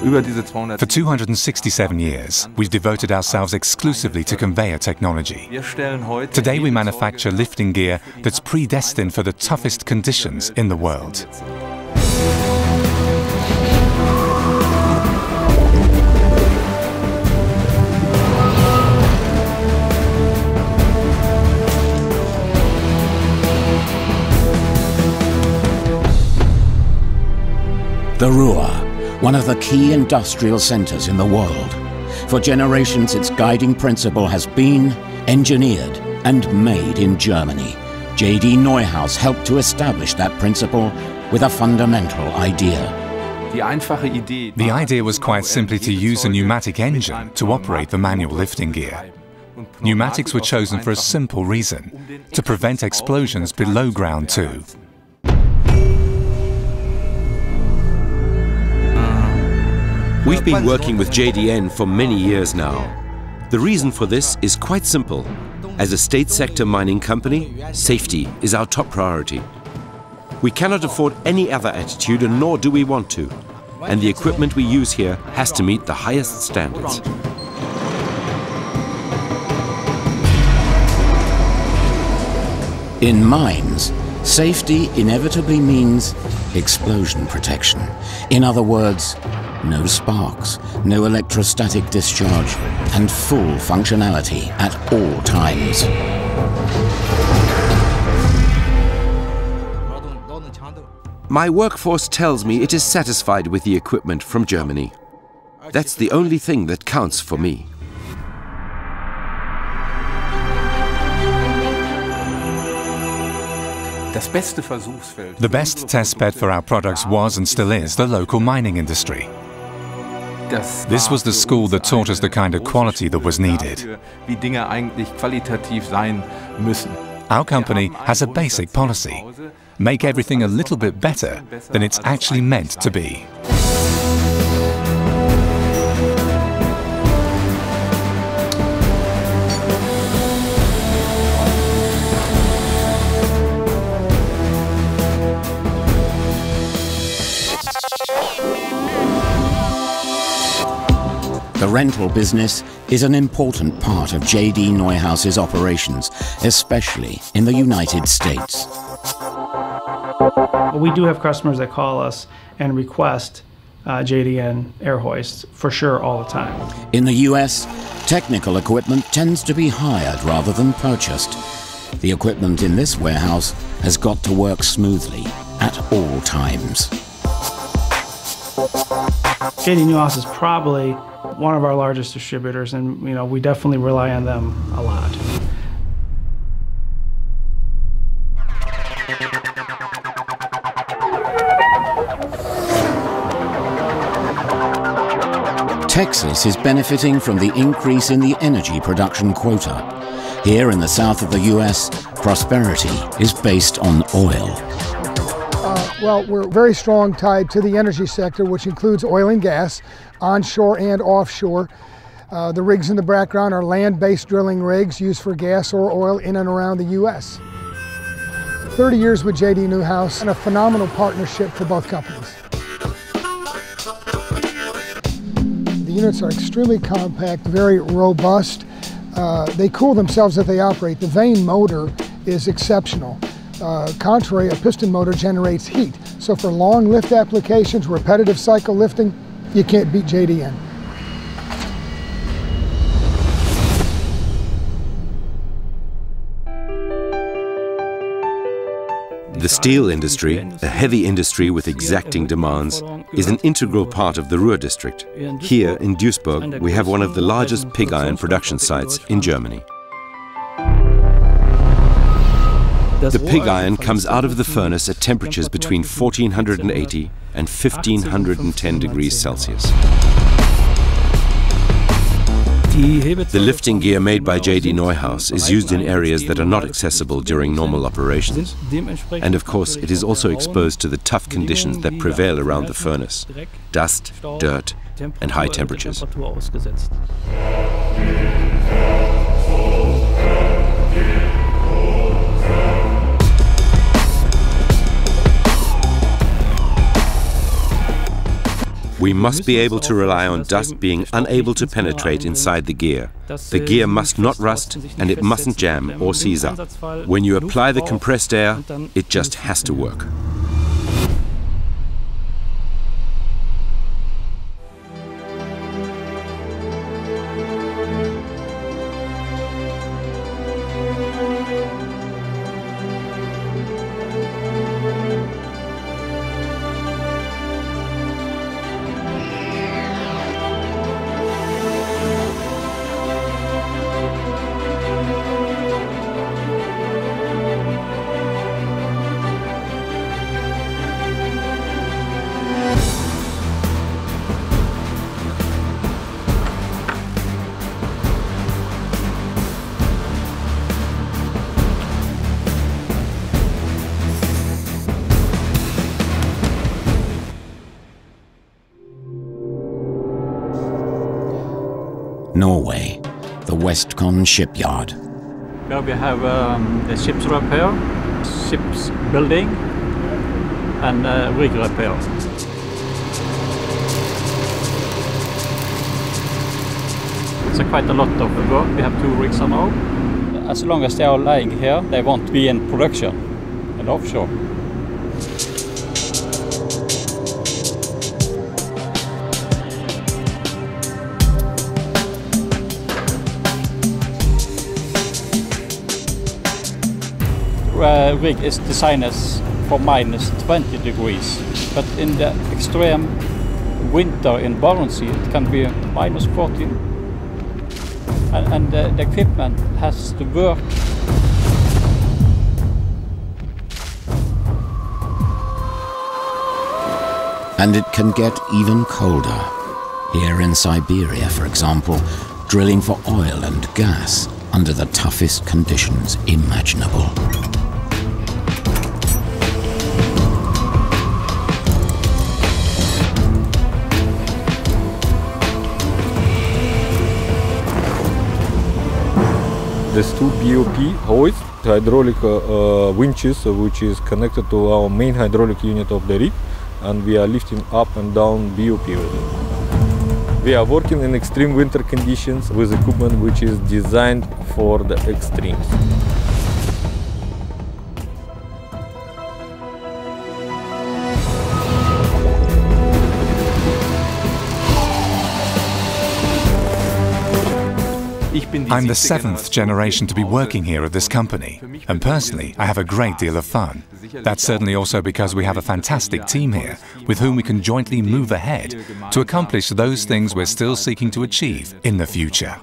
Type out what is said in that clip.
For 267 years, we've devoted ourselves exclusively to conveyor technology. Today we manufacture lifting gear that's predestined for the toughest conditions in the world. The Ruhr, one of the key industrial centers in the world. For generations, its guiding principle has been engineered and made in Germany. JD Neuhaus helped to establish that principle with a fundamental idea. The idea was quite simply to use a pneumatic engine to operate the manual lifting gear. Pneumatics were chosen for a simple reason: to prevent explosions below ground too. We've been working with JDN for many years now. The reason for this is quite simple. As a state sector mining company, safety is our top priority. We cannot afford any other attitude, and nor do we want to. And the equipment we use here has to meet the highest standards. In mines, safety inevitably means explosion protection. In other words, no sparks, no electrostatic discharge, and full functionality at all times. My workforce tells me it is satisfied with the equipment from Germany. That's the only thing that counts for me. The best testbed for our products was and still is the local mining industry. This was the school that taught us the kind of quality that was needed. Our company has a basic policy: make everything a little bit better than it's actually meant to be. The rental business is an important part of JD Neuhaus's operations, especially in the United States. We do have customers that call us and request JDN air hoists for sure all the time. In the US, technical equipment tends to be hired rather than purchased. The equipment in this warehouse has got to work smoothly at all times. JD Neuhaus is probably one of our largest distributors, and we definitely rely on them a lot. Texas is benefiting from the increase in the energy production quota. Here in the south of the US, prosperity is based on oil. Well, we're very strong tied to the energy sector, which includes oil and gas, onshore and offshore. The rigs in the background are land-based drilling rigs used for gas or oil in and around the U.S. 30 years with JD Neuhaus and a phenomenal partnership for both companies. The units are extremely compact, very robust. They cool themselves as they operate. The vane motor is exceptional. Contrary, a piston motor generates heat. So for long lift applications, repetitive cycle lifting, you can't beat JDN. The steel industry, a heavy industry with exacting demands, is an integral part of the Ruhr district. Here in Duisburg, we have one of the largest pig iron production sites in Germany. The pig iron comes out of the furnace at temperatures between 1480 and 1510 degrees Celsius. The lifting gear made by JD Neuhaus is used in areas that are not accessible during normal operations. And of course, it is also exposed to the tough conditions that prevail around the furnace: dust, dirt, and high temperatures. We must be able to rely on dust being unable to penetrate inside the gear. The gear must not rust and it mustn't jam or seize up. When you apply the compressed air, it just has to work. Norway, the WESTCON shipyard. Where we have the ship's repair, ship's building, and rig repair. It's quite a lot of work. We have 2 rigs now. As long as they are lying here, they won't be in production and offshore. Rig is designed for -20 degrees, but in the extreme winter in Barents Sea it can be -14, and the equipment has to work. And it can get even colder. Here in Siberia, for example, drilling for oil and gas under the toughest conditions imaginable. There's 2 BOP hoist, hydraulic winches, which is connected to our main hydraulic unit of the rig, and we are lifting up and down BOP with it. We are working in extreme winter conditions with equipment which is designed for the extremes. I'm the 7th generation to be working here at this company, and personally I have a great deal of fun. That's certainly also because we have a fantastic team here, with whom we can jointly move ahead to accomplish those things we're still seeking to achieve in the future.